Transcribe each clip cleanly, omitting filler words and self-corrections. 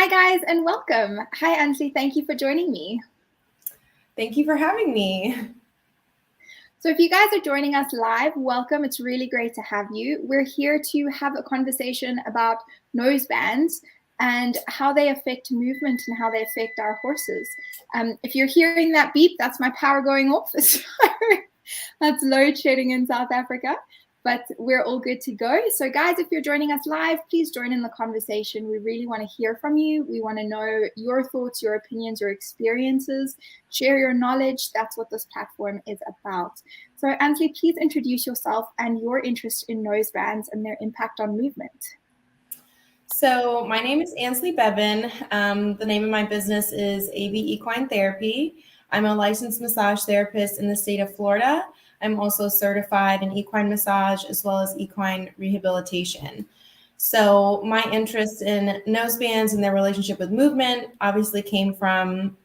Hi guys and welcome. Hi Ansley, thank you for joining me. Thank you for having me. So if you guys are joining us live, welcome. It's really great to have you. We're here to have a conversation about nosebands and how they affect movement and how they affect our horses. If you're hearing that beep, that's my power going off. That's load shedding in South Africa. But we're all good to go. So guys, if you're joining us live, please join in the conversation. We really want to hear from you. We want to know your thoughts, your opinions, your experiences. Share your knowledge. That's what this platform is about. So Ansley, please introduce yourself and your interest in nosebands and their impact on movement. So my name is Ansley Bevan. The name of my business is AB Equine Therapy. I'm a licensed massage therapist in the state of Florida. I'm also certified in equine massage as well as equine rehabilitation. So my interest in nosebands and their relationship with movement obviously came from,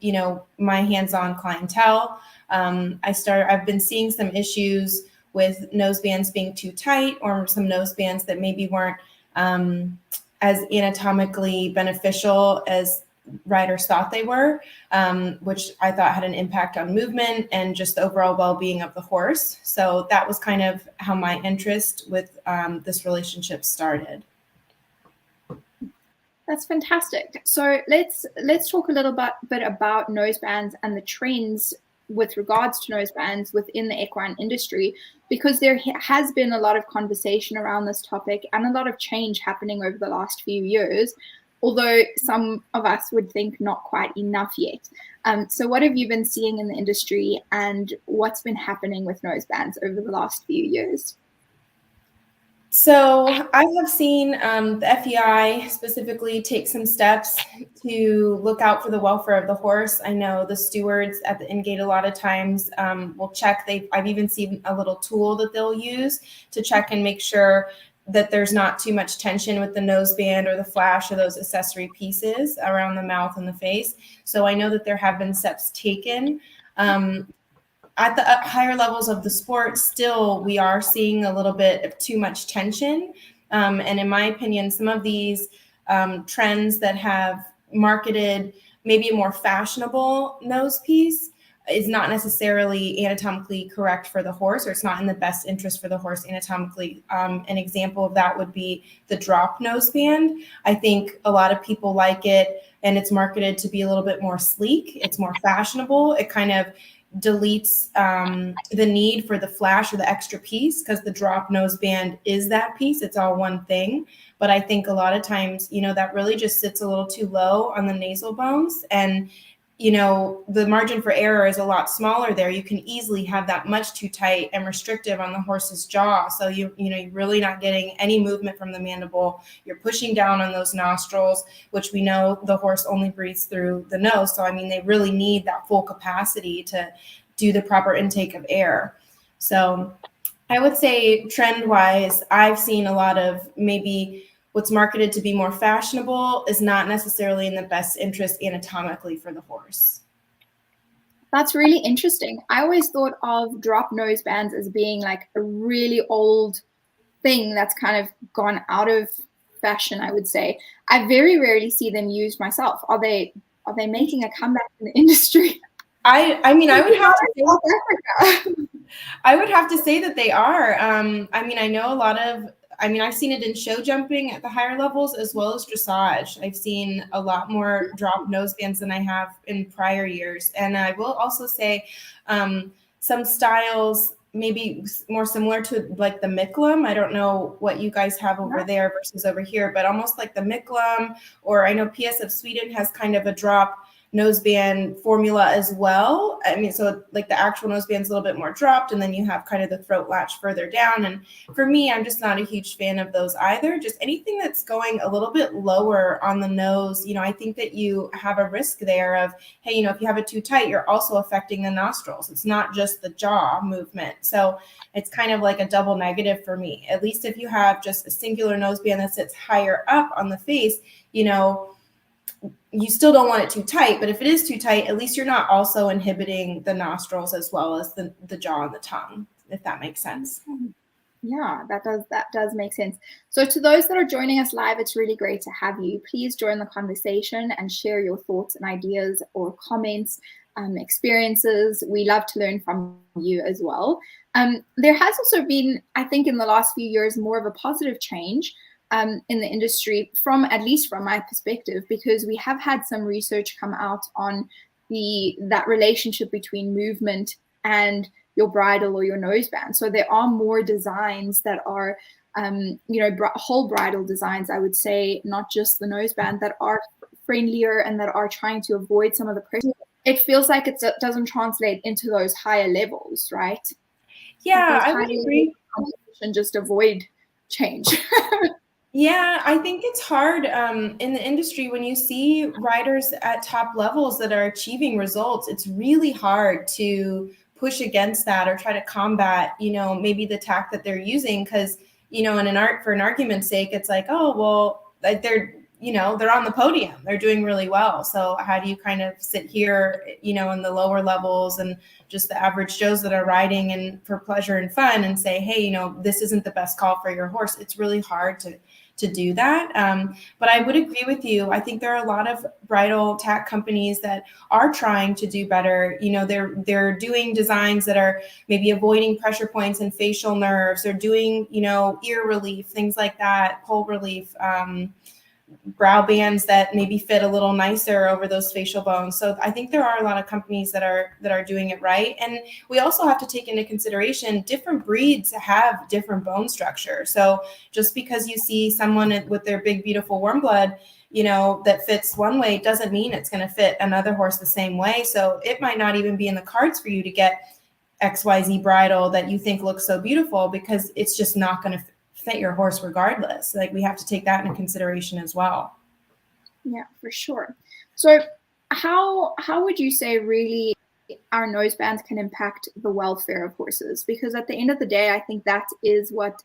my hands-on clientele. I've been seeing some issues with nosebands being too tight or some nosebands that maybe weren't as anatomically beneficial as riders thought they were, which I thought had an impact on movement and just the overall well-being of the horse. So that was kind of how my interest with this relationship started. That's fantastic. So let's talk a little bit about nosebands and the trends with regards to nosebands within the equine industry, because there has been a lot of conversation around this topic and a lot of change happening over the last few years, although some of us would think not quite enough yet. So what have you been seeing in the industry and what's been happening with nosebands over the last few years? So I have seen the FEI specifically take some steps to look out for the welfare of the horse. I know the stewards at the in-gate a lot of times will check. I've even seen a little tool that they'll use to check and make sure that there's not too much tension with the noseband or the flash or those accessory pieces around the mouth and the face. So I know that there have been steps taken. At the higher levels of the sport, still we are seeing a little bit of too much tension. And in my opinion, some of these trends that have marketed maybe a more fashionable nose piece is not necessarily anatomically correct for the horse, or it's not in the best interest for the horse anatomically. An example of that would be the drop noseband. I think a lot of people like it, and it's marketed to be a little bit more sleek. It's more fashionable. It kind of deletes the need for the flash or the extra piece, because the drop noseband is that piece. It's all one thing. But I think a lot of times, that really just sits a little too low on the nasal bones, and the margin for error is a lot smaller there. You can easily have that much too tight and restrictive on the horse's jaw. So you're really not getting any movement from the mandible. You're pushing down on those nostrils, which we know the horse only breathes through the nose. So, they really need that full capacity to do the proper intake of air. So I would say trend-wise, I've seen a lot of maybe what's marketed to be more fashionable is not necessarily in the best interest anatomically for the horse. That's really interesting. I always thought of drop nosebands as being like a really old thing that's kind of gone out of fashion, I would say. I very rarely see them used myself. Are they making a comeback in the industry? I would have to say that they are. I know a lot of, I've seen it in show jumping at the higher levels as well as dressage. I've seen a lot more drop nosebands than I have in prior years. And I will also say some styles maybe more similar to like the Micklem. I don't know what you guys have over there versus over here, but almost like the Micklem, or I know PS of Sweden has kind of a drop noseband formula as well. So like the actual noseband is a little bit more dropped, and then you have kind of the throat latch further down. And for me, I'm just not a huge fan of those either. Just anything that's going a little bit lower on the nose. I think that you have a risk there of, hey, if you have it too tight, you're also affecting the nostrils. It's not just the jaw movement. So it's kind of like a double negative for me. At least if you have just a singular noseband that sits higher up on the face, you still don't want it too tight, but if it is too tight, at least you're not also inhibiting the nostrils as well as the jaw and the tongue, if that makes sense. Yeah, that does make sense. So to those that are joining us live, it's really great to have you. Please join the conversation and share your thoughts and ideas or comments, experiences. We love to learn from you as well. There has also been, I think, in the last few years, more of a positive change in the industry, from at least from my perspective, because we have had some research come out on that relationship between movement and your bridle or your noseband. So there are more designs that are, whole bridle designs, I would say, not just the noseband, that are friendlier and that are trying to avoid some of the pressure. It feels like it doesn't translate into those higher levels, right? Yeah, I would agree. And just avoid change. Yeah, I think it's hard in the industry when you see riders at top levels that are achieving results. It's really hard to push against that or try to combat, maybe the tack that they're using, because, for an argument's sake, it's like, oh, well, like they're on the podium, they're doing really well. So how do you kind of sit here, in the lower levels and just the average Joes that are riding and for pleasure and fun and say, hey, this isn't the best call for your horse? It's really hard to do that. But I would agree with you. I think there are a lot of bridle tack companies that are trying to do better. They're doing designs that are maybe avoiding pressure points and facial nerves. They're doing, ear relief, things like that, pole relief, brow bands that maybe fit a little nicer over those facial bones. So I think there are a lot of companies that are doing it right. And we also have to take into consideration different breeds have different bone structure. So just because you see someone with their big, beautiful warm blood, that fits one way doesn't mean it's going to fit another horse the same way. So it might not even be in the cards for you to get XYZ bridle that you think looks so beautiful, because it's just not going to fit your horse regardless. Like, we have to take that into consideration as well. Yeah, for sure. So how would you say really our nosebands can impact the welfare of horses? Because at the end of the day, I think that is what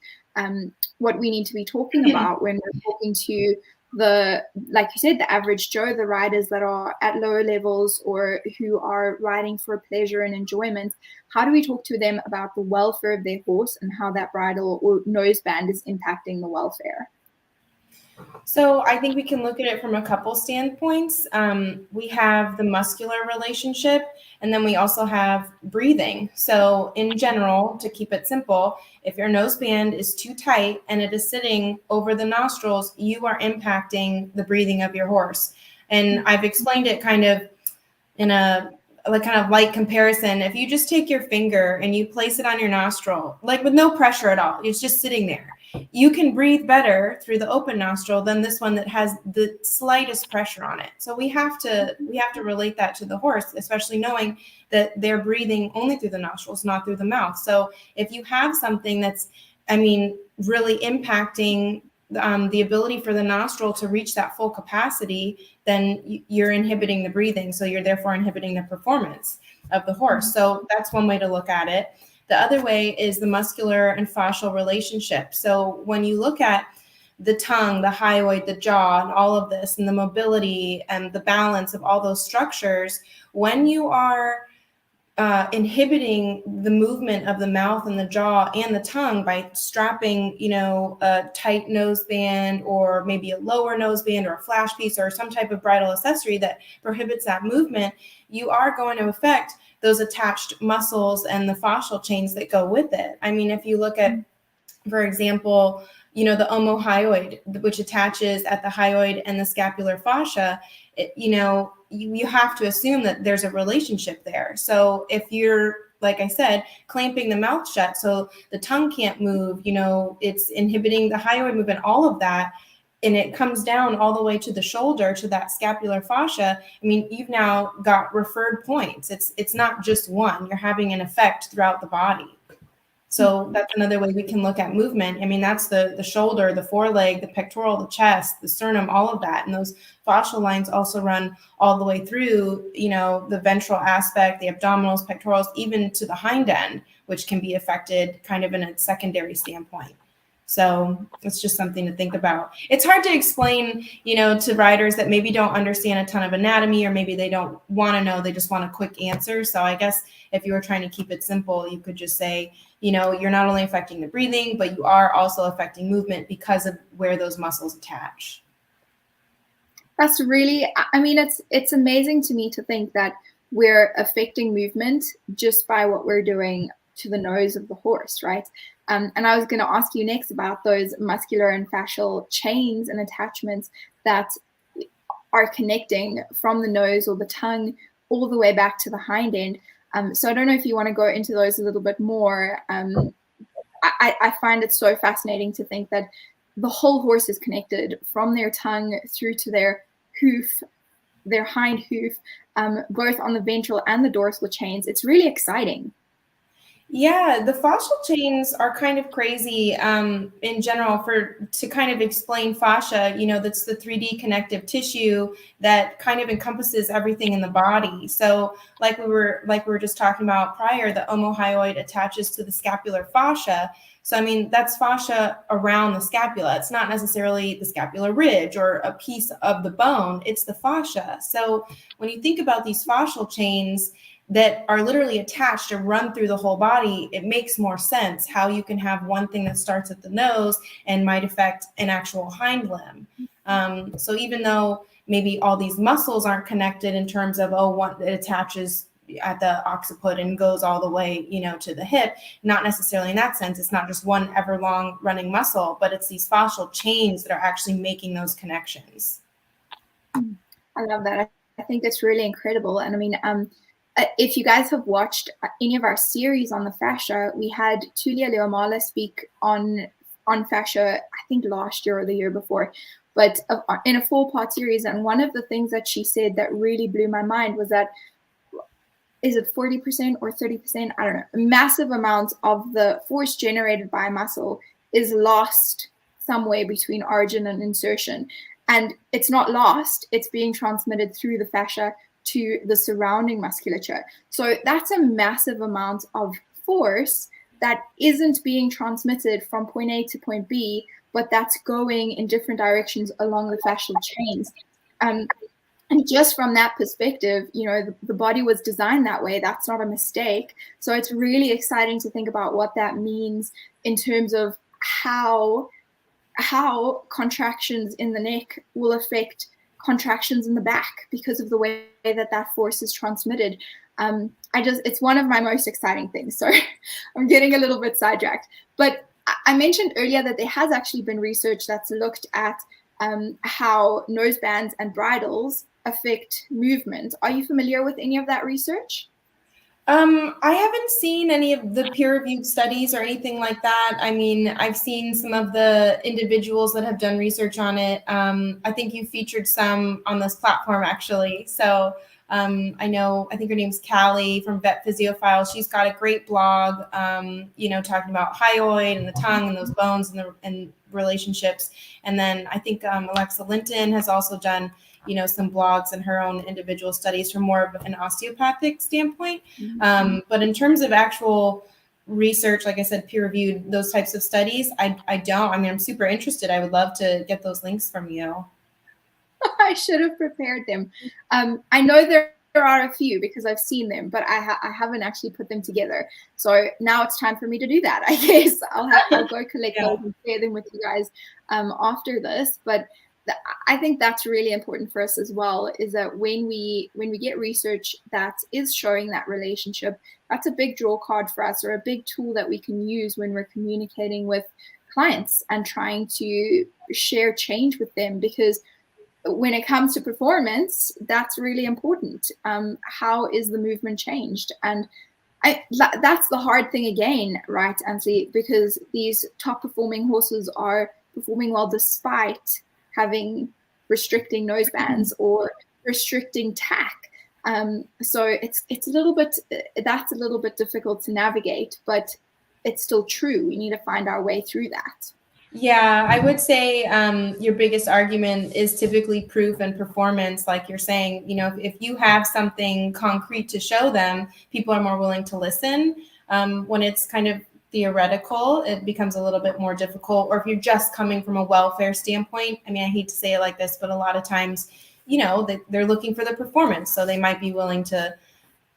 we need to be talking about when we're talking to like you said, the average Joe, the riders that are at lower levels or who are riding for pleasure and enjoyment. How do we talk to them about the welfare of their horse and how that bridle or noseband is impacting the welfare? So I think we can look at it from a couple standpoints. We have the muscular relationship, and then we also have breathing. So in general, to keep it simple, if your noseband is too tight and it is sitting over the nostrils, you are impacting the breathing of your horse. And I've explained it kind of in a kind of light comparison. If you just take your finger and you place it on your nostril, like with no pressure at all, it's just sitting there, you can breathe better through the open nostril than this one that has the slightest pressure on it. So we have to relate that to the horse, especially knowing that they're breathing only through the nostrils, not through the mouth. So if you have something that's, really impacting the ability for the nostril to reach that full capacity, then you're inhibiting the breathing. So you're therefore inhibiting the performance of the horse. So that's one way to look at it. The other way is the muscular and fascial relationship. So when you look at the tongue, the hyoid, the jaw, and all of this, and the mobility and the balance of all those structures, when you are inhibiting the movement of the mouth and the jaw and the tongue by strapping, a tight noseband or maybe a lower noseband or a flash piece or some type of bridle accessory that prohibits that movement, you are going to affect those attached muscles and the fascial chains that go with it. If you look at, for example, the omohyoid, which attaches at the hyoid and the scapular fascia, you have to assume that there's a relationship there. So if you're, like I said, clamping the mouth shut so the tongue can't move, it's inhibiting the hyoid movement, all of that, and it comes down all the way to the shoulder, to that scapular fascia, you've now got referred points. It's not just one. You're having an effect throughout the body. So that's another way we can look at movement. That's the shoulder, the foreleg, the pectoral, the chest, the sternum, all of that. And those fascial lines also run all the way through, the ventral aspect, the abdominals, pectorals, even to the hind end, which can be affected kind of in a secondary standpoint. So it's just something to think about. It's hard to explain, to riders that maybe don't understand a ton of anatomy, or maybe they don't want to know, they just want a quick answer. So I guess if you were trying to keep it simple, you could just say, you're not only affecting the breathing, but you are also affecting movement because of where those muscles attach. That's really, I mean, it's amazing to me to think that we're affecting movement just by what we're doing to the nose of the horse, right? And I was going to ask you next about those muscular and fascial chains and attachments that are connecting from the nose or the tongue all the way back to the hind end. So I don't know if you want to go into those a little bit more. I find it so fascinating to think that the whole horse is connected from their tongue through to their hoof, their hind hoof, both on the ventral and the dorsal chains. It's really exciting. Yeah, the fascial chains are kind of crazy in general. To kind of explain fascia, that's the 3D connective tissue that kind of encompasses everything in the body. So like we were just talking about prior, the omohyoid attaches to the scapular fascia. So I mean, that's fascia around the scapula. It's not necessarily the scapular ridge or a piece of the bone, it's the fascia. So when you think about these fascial chains that are literally attached and run through the whole body, it makes more sense how you can have one thing that starts at the nose and might affect an actual hind limb. So even though maybe all these muscles aren't connected in terms of, one it attaches at the occiput and goes all the way, to the hip, not necessarily in that sense. It's not just one ever long running muscle, but it's these fascial chains that are actually making those connections. I love that. I think that's really incredible. And I mean, if you guys have watched any of our series on the fascia, we had Tulia Leomala speak on fascia, I think last year or the year before, but in a 4-part series. And one of the things that she said that really blew my mind was that, is it 40% or 30%? I don't know. Massive amounts of the force generated by muscle is lost somewhere between origin and insertion. And it's not lost, it's being transmitted through the fascia to the surrounding musculature. So that's a massive amount of force that isn't being transmitted from point A to point B, but that's going in different directions along the fascial chains. And just from that perspective, the body was designed that way. That's not a mistake. So it's really exciting to think about what that means in terms of how contractions in the neck will affect contractions in the back because of the way that force is transmitted. It's one of my most exciting things. So I'm getting a little bit sidetracked. But I mentioned earlier that there has actually been research that's looked at how nosebands and bridles affect movement. Are you familiar with any of that research? I haven't seen any of the peer-reviewed studies or anything like that. I mean, I've seen some of the individuals that have done research on it. I think you featured some on this platform, actually. So I think her name's Callie from Vet Physiophile. She's got a great blog, talking about hyoid and the tongue and those bones and relationships. And then I think Alexa Linton has also done some blogs and her own individual studies from more of an osteopathic standpoint. But in terms of actual research, like I said, peer-reviewed, those types of studies, I don't. I mean, I'm super interested. I would love to get those links from you. I should have prepared them. I know there are a few because I've seen them, but I haven't actually put them together. So now it's time for me to do that. I guess I'll go collect those and share them with you guys after this. But I think that's really important for us as well, is that when we get research that is showing that relationship, that's a big draw card for us, or a big tool that we can use when we're communicating with clients and trying to share change with them. Because when it comes to performance, that's really important. How is the movement changed? And that's the hard thing again, right, Ansley? Because these top performing horses are performing well despite having restricting nosebands or restricting tack. So it's a little bit, that's a little bit difficult to navigate, but it's still true. We need to find our way through that. Yeah, I would say your biggest argument is typically proof and performance. Like you're saying, if you have something concrete to show them, people are more willing to listen. When it's kind of theoretical, it becomes a little bit more difficult. Or if you're just coming from a welfare standpoint, I mean, I hate to say it like this, but a lot of times, they're looking for the performance. So they might be willing to,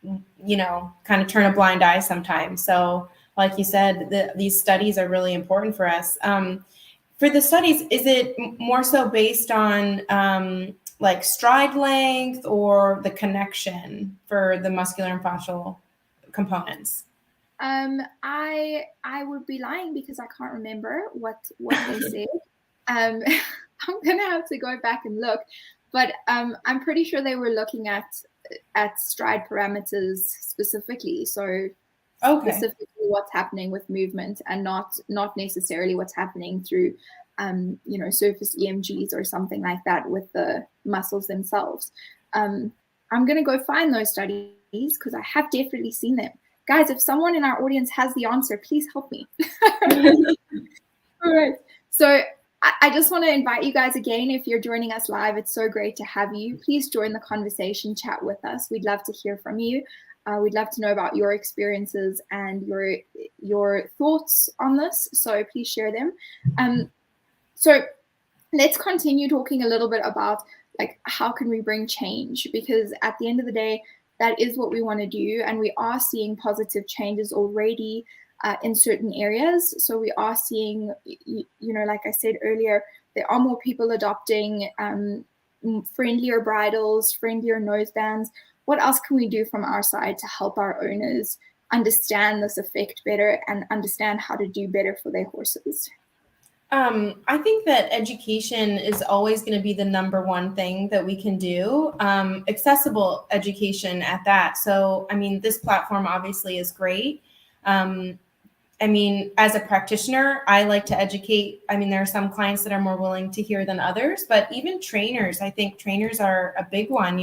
kind of turn a blind eye sometimes. So like you said, these studies are really important for us. For the studies, is it more so based on like stride length or the connection for the muscular and fascial components? I would be lying because I can't remember what they said. I'm gonna have to go back and look, but I'm pretty sure they were looking at stride parameters specifically. So Okay. specifically what's happening with movement, and not necessarily what's happening through surface EMGs or something like that with the muscles themselves. I'm gonna go find those studies because I have definitely seen them. Guys, if someone in our audience has the answer, please help me. All right. So I just want to invite you guys again, if you're joining us live, it's so great to have you. Please join the conversation, chat with us. We'd love to hear from you. We'd love to know about your experiences and your thoughts on this. So please share them. So let's continue talking a little bit about like how can we bring change, because at the end of the day, that is what we want to do, and we are seeing positive changes already in certain areas. So we are seeing, like I said earlier, there are more people adopting friendlier bridles, friendlier nosebands. What else can we do from our side to help our owners understand this effect better and understand how to do better for their horses? I think that education is always going to be the number one thing that we can do. Accessible education at that. So, I mean, this platform obviously is great. I mean, as a practitioner, I like to educate. I mean, there are some clients that are more willing to hear than others, but even trainers, I think trainers are a big one.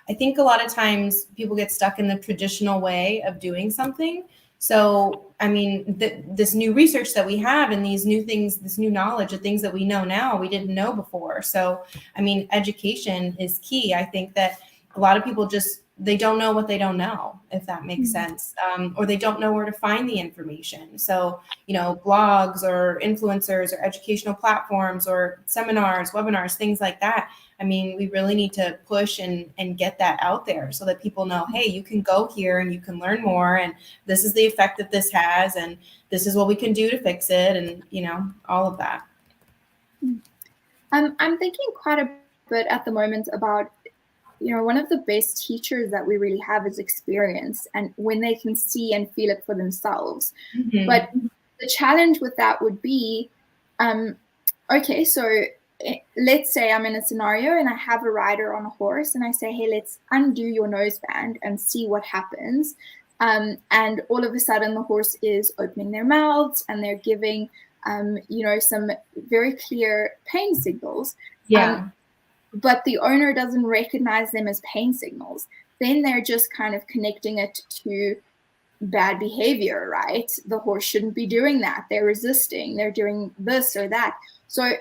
I think a lot of times people get stuck in the traditional way of doing something. So, I mean, this new research that we have and these new things, this new knowledge, the things that we know now, we didn't know before. So, I mean, education is key. I think that a lot of people they don't know what they don't know, if that makes sense, or they don't know where to find the information. So, blogs or influencers or educational platforms or seminars, webinars, things like that. I mean, we really need to push and get that out there so that people know, hey, you can go here and you can learn more. And this is the effect that this has. And this is what we can do to fix it. And, all of that. I'm thinking quite a bit at the moment about, one of the best teachers that we really have is experience, and when they can see and feel it for themselves. Mm-hmm. But the challenge with that would be, okay, so let's say I'm in a scenario and I have a rider on a horse and I say, hey, let's undo your noseband and see what happens. And all of a sudden the horse is opening their mouths and they're giving, some very clear pain signals. Yeah. But the owner doesn't recognize them as pain signals. Then they're just kind of connecting it to bad behavior, right? The horse shouldn't be doing that. They're resisting. They're doing this or that. So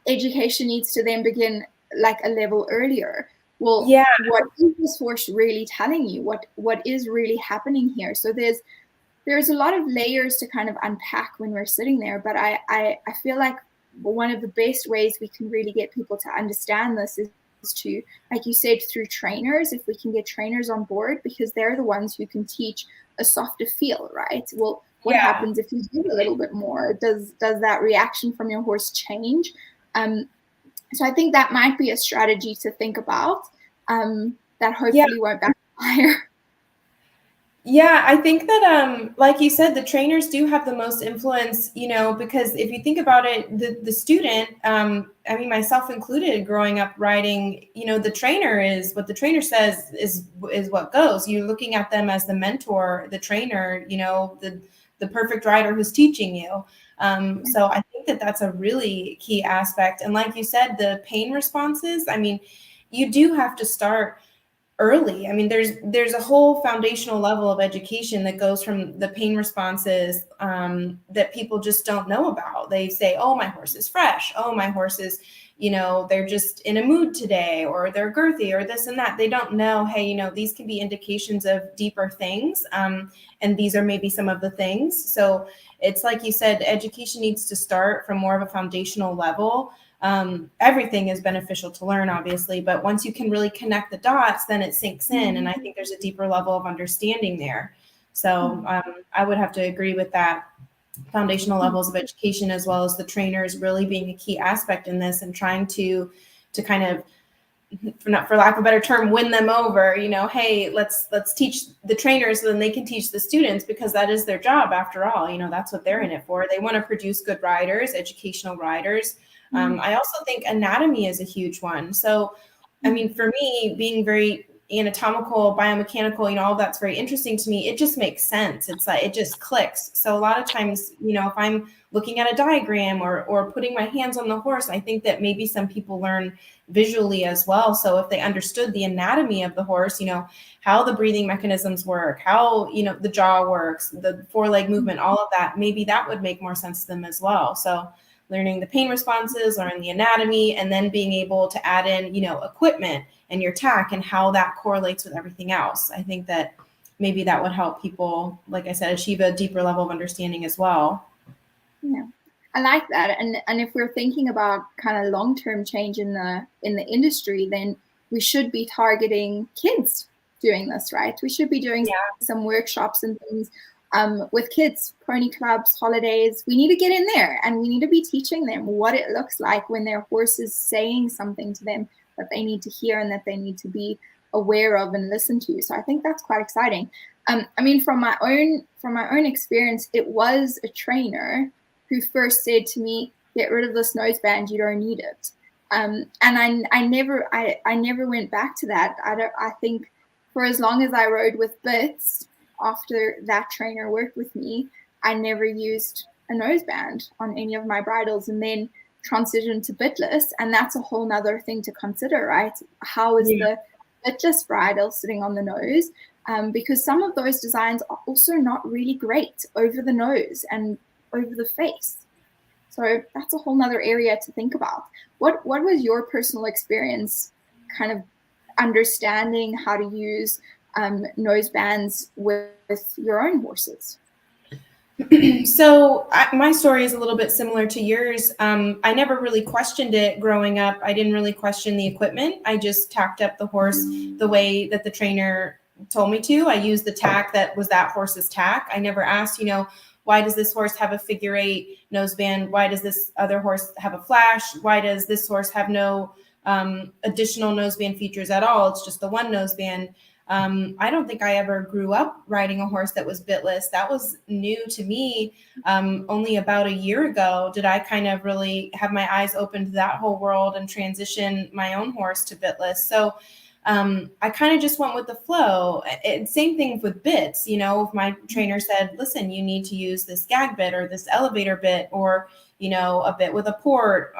education needs to then begin like a level earlier. Well, yeah. What is this horse really telling you? What is really happening here? So there's a lot of layers to kind of unpack when we're sitting there. But I feel like one of the best ways we can really get people to understand this is to, like you said, through trainers. If we can get trainers on board, because they're the ones who can teach a softer feel, right? Well, what happens if you do a little bit more? Does that reaction from your horse change? So I think that might be a strategy to think about that hopefully won't backfire. Yeah, I think that, like you said, the trainers do have the most influence, because if you think about it, the student, I mean, myself included, growing up riding, the trainer is what the trainer says is what goes. You're looking at them as the mentor, the trainer, the perfect rider who's teaching you. So I think that that's a really key aspect. And like you said, the pain responses, I mean, you do have to start early. I mean, there's a whole foundational level of education that goes from the pain responses that people just don't know about. They say, oh, my horse is fresh. Oh, my horse is, they're just in a mood today, or they're girthy, or this and that. They don't know, hey, these can be indications of deeper things. And these are maybe some of the things. So it's like you said, education needs to start from more of a foundational level. Everything is beneficial to learn, obviously, but once you can really connect the dots, then it sinks in. And I think there's a deeper level of understanding there. So I would have to agree with that. Foundational levels of education, as well as the trainers really being a key aspect in this, and trying to kind of, for lack of a better term, win them over. Hey, let's teach the trainers so then they can teach the students, because that is their job after all. That's what they're in it for. They want to produce good riders, educational riders. I also think anatomy is a huge one. So I mean, for me, being very anatomical, biomechanical, all of that's very interesting to me. It just makes sense. It's like, it just clicks. So a lot of times, if I'm looking at a diagram or putting my hands on the horse, I think that maybe some people learn visually as well. So if they understood the anatomy of the horse, how the breathing mechanisms work, how, the jaw works, the foreleg movement, all of that, maybe that would make more sense to them as well. So learning the pain responses, learning the anatomy, and then being able to add in, equipment and your tack and how that correlates with everything else. I think that maybe that would help people, like I said, achieve a deeper level of understanding as well. Yeah, I like that. And if we're thinking about kind of long-term change in the industry, then we should be targeting kids doing this, right? We should be doing some workshops and things with kids, pony clubs, holidays. We need to get in there, and we need to be teaching them what it looks like when their horse is saying something to them that they need to hear and that they need to be aware of and listen to. So I think that's quite exciting. I mean, from my own experience, it was a trainer who first said to me, "Get rid of this noseband. You don't need it." And I never went back to that. I think for as long as I rode with bits, after that trainer worked with me, I never used a noseband on any of my bridles, and then transitioned to bitless. And that's a whole nother thing to consider, right? How is the bitless bridle sitting on the nose? Because some of those designs are also not really great over the nose and over the face. So that's a whole nother area to think about. What was your personal experience kind of understanding how to use nosebands with your own horses? So my story is a little bit similar to yours. I never really questioned it growing up. I didn't really question the equipment. I just tacked up the horse the way that the trainer told me to. I used the tack that was that horse's tack. I never asked, why does this horse have a figure 8 noseband? Why does this other horse have a flash? Why does this horse have no additional noseband features at all? It's just the one noseband. I don't think I ever grew up riding a horse that was bitless. That was new to me. Only about a year ago did I kind of really have my eyes open to that whole world and transition my own horse to bitless. So I kind of just went with the flow. Same thing with bits. If my trainer said, listen, you need to use this gag bit or this elevator bit, or a bit with a port,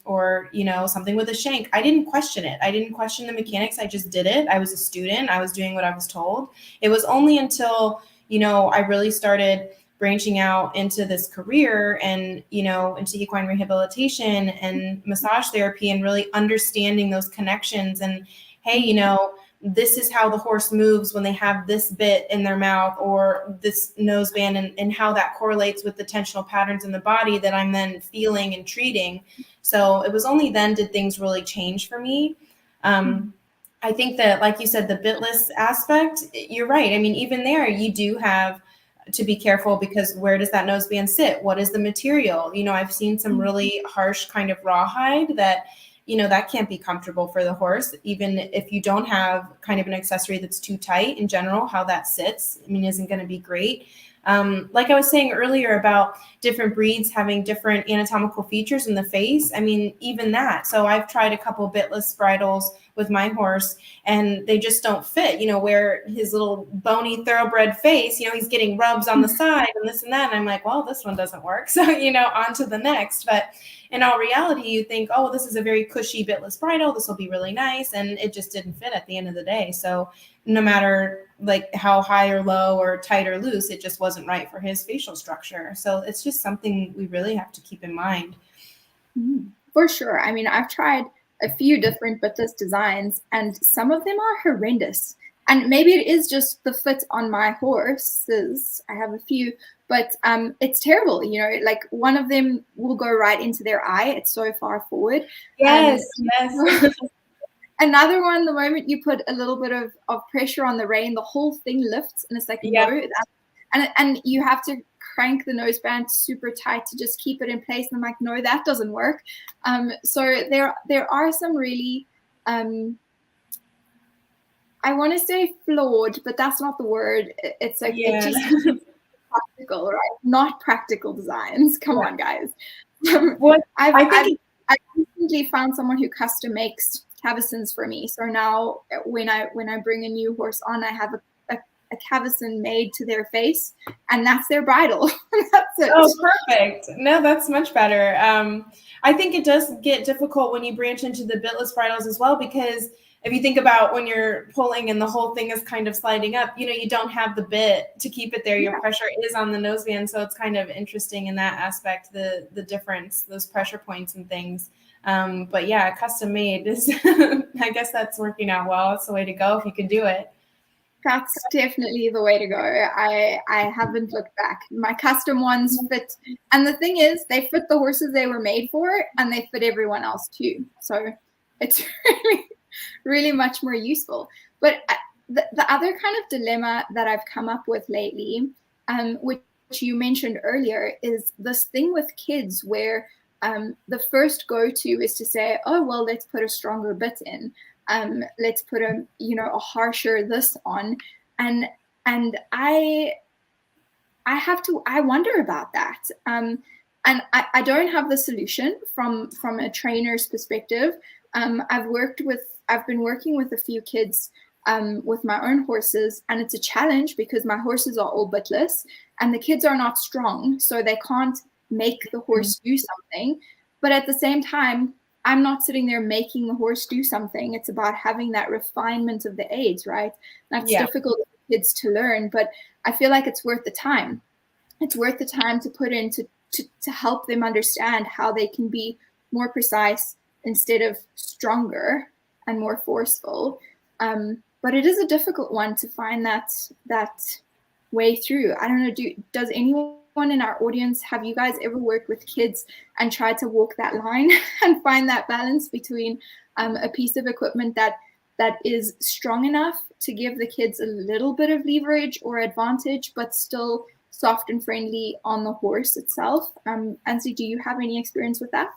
or, something with a shank. I didn't question it. I didn't question the mechanics. I just did it. I was a student. I was doing what I was told. It was only until, I really started branching out into this career and, into equine rehabilitation and massage therapy, and really understanding those connections. And hey, this is how the horse moves when they have this bit in their mouth or this noseband, and how that correlates with the tensional patterns in the body that I'm then feeling and treating. So it was only then did things really change for me. I think that, like you said, the bitless aspect, you're right. I mean, even there, you do have to be careful, because where does that noseband sit? What is the material? I've seen some really harsh kind of rawhide that, that can't be comfortable for the horse, even if you don't have kind of an accessory that's too tight. In general, how that sits, isn't going to be great. Like I was saying earlier about different breeds having different anatomical features in the face. Even that. So I've tried a couple bitless bridles with my horse, and they just don't fit, where his little bony thoroughbred face, he's getting rubs on the side and this and that. And I'm like, well, this one doesn't work. So, on to the next. But in all reality, you think, oh, this is a very cushy bitless bridle. This will be really nice. And it just didn't fit at the end of the day. So no matter like how high or low or tight or loose, it just wasn't right for his facial structure. So it's just something we really have to keep in mind. For sure. I've tried a few different bitless designs, and some of them are horrendous. And maybe it is just the fit on my horses. I have a few, but it's terrible. Like one of them will go right into their eye. It's so far forward. Yes. Another one, the moment you put a little bit of pressure on the rein, the whole thing lifts, and it's like, Yeah. no, and you have to crank the noseband super tight to just keep it in place. And I'm like, no, that doesn't work. So there are some really, I want to say flawed, but that's not the word. It's like, it Yeah. just practical, right? Not practical designs. Come on, guys. What I think I recently found someone who custom makes cavesons for me. So now when I bring a new horse on, I have a caveson made to their face, and that's their bridle. That's it. Oh, perfect. No, that's much better. I think it does get difficult when you branch into the bitless bridles as well, because if you think about when you're pulling and the whole thing is kind of sliding up, you don't have the bit to keep it there. Your pressure is on the noseband. So it's kind of interesting in that aspect, the difference, those pressure points and things. But yeah, custom made is, I guess that's working out well. That's the way to go if you can do it. That's definitely the way to go. I haven't looked back. My custom ones fit, and the thing is, they fit the horses they were made for, and they fit everyone else too. So it's really much more useful. But the other kind of dilemma that I've come up with lately, which you mentioned earlier, is this thing with kids where the first go-to is to say, oh, well, let's put a stronger bit in. Let's put a harsher this on. And I wonder about that. And I don't have the solution from a trainer's perspective. I've been working with a few kids with my own horses, and it's a challenge because my horses are all bitless and the kids are not strong, so they can't make the horse do something. But at the same time, I'm not sitting there making the horse do something. It's about having that refinement of the aids, right? That's difficult for kids to learn, but I feel like it's worth the time. It's worth the time to put in to help them understand how they can be more precise instead of stronger and more forceful. But it is a difficult one to find that way through. I don't know. Does anyone in our audience, have you guys ever worked with kids and tried to walk that line and find that balance between a piece of equipment that is strong enough to give the kids a little bit of leverage or advantage, but still soft and friendly on the horse itself? Ansley, do you have any experience with that?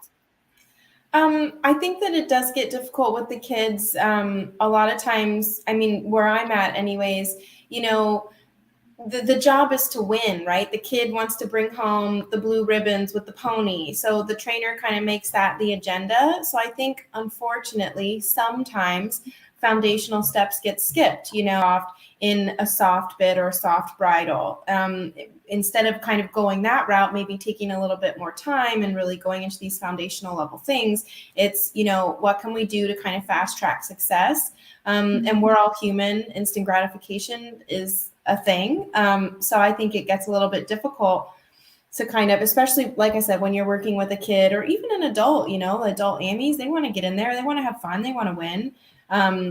I think that it does get difficult with the kids. A lot of times, I mean, where I'm at anyways, the job is to win, right? The kid wants to bring home the blue ribbons with the pony. So the trainer kind of makes that the agenda. So I think, unfortunately, sometimes foundational steps get skipped, in a soft bit or a soft bridle. Instead of kind of going that route, maybe taking a little bit more time and really going into these foundational level things, it's, what can we do to kind of fast track success? And we're all human. Instant gratification is a thing. So I think it gets a little bit difficult to kind of, especially like I said, when you're working with a kid or even an adult, adult AMIs, they want to get in there, they want to have fun, they want to win.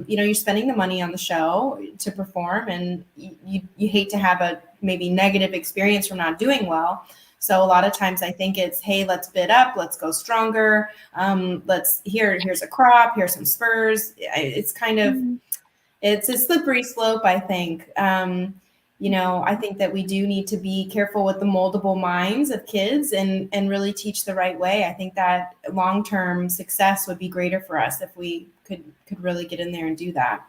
You're spending the money on the show to perform, and you hate to have a maybe negative experience from not doing well. So a lot of times I think it's, hey, let's bid up, let's go stronger. Here's a crop, here's some spurs. It's kind of, it's a slippery slope, I think. I think that we do need to be careful with the moldable minds of kids and really teach the right way. I think that long-term success would be greater for us if we could really get in there and do that.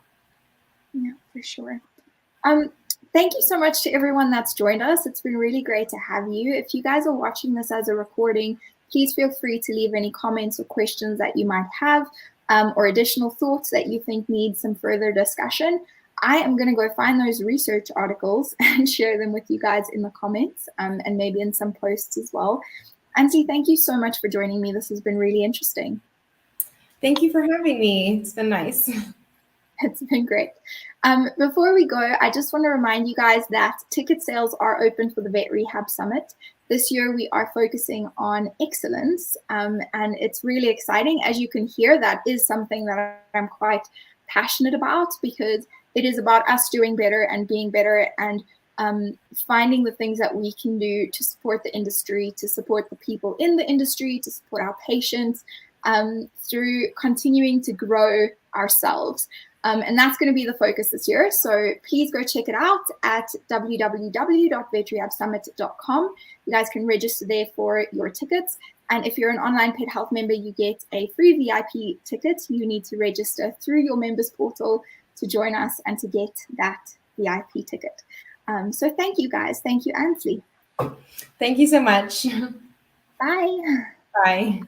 Yeah, for sure. Thank you so much to everyone that's joined us. It's been really great to have you. If you guys are watching this as a recording, please feel free to leave any comments or questions that you might have, or additional thoughts that you think need some further discussion. I am going to go find those research articles and share them with you guys in the comments, and maybe in some posts as well. Ansley, thank you so much for joining me. This has been really interesting. Thank you for having me. It's been nice. It's been great. Before we go, I just want to remind you guys that ticket sales are open for the Vet Rehab Summit. This year, we are focusing on excellence, and it's really exciting. As you can hear, that is something that I'm quite passionate about, because it is about us doing better and being better, and finding the things that we can do to support the industry, to support the people in the industry, to support our patients, through continuing to grow ourselves. And that's going to be the focus this year. So please go check it out at www.veterinariabsummit.com. You guys can register there for your tickets. And if you're an online pet health member, you get a free VIP ticket. You need to register through your members portal to join us and to get that VIP ticket. So thank you, guys. Thank you, Ansley. Thank you so much. Bye. Bye.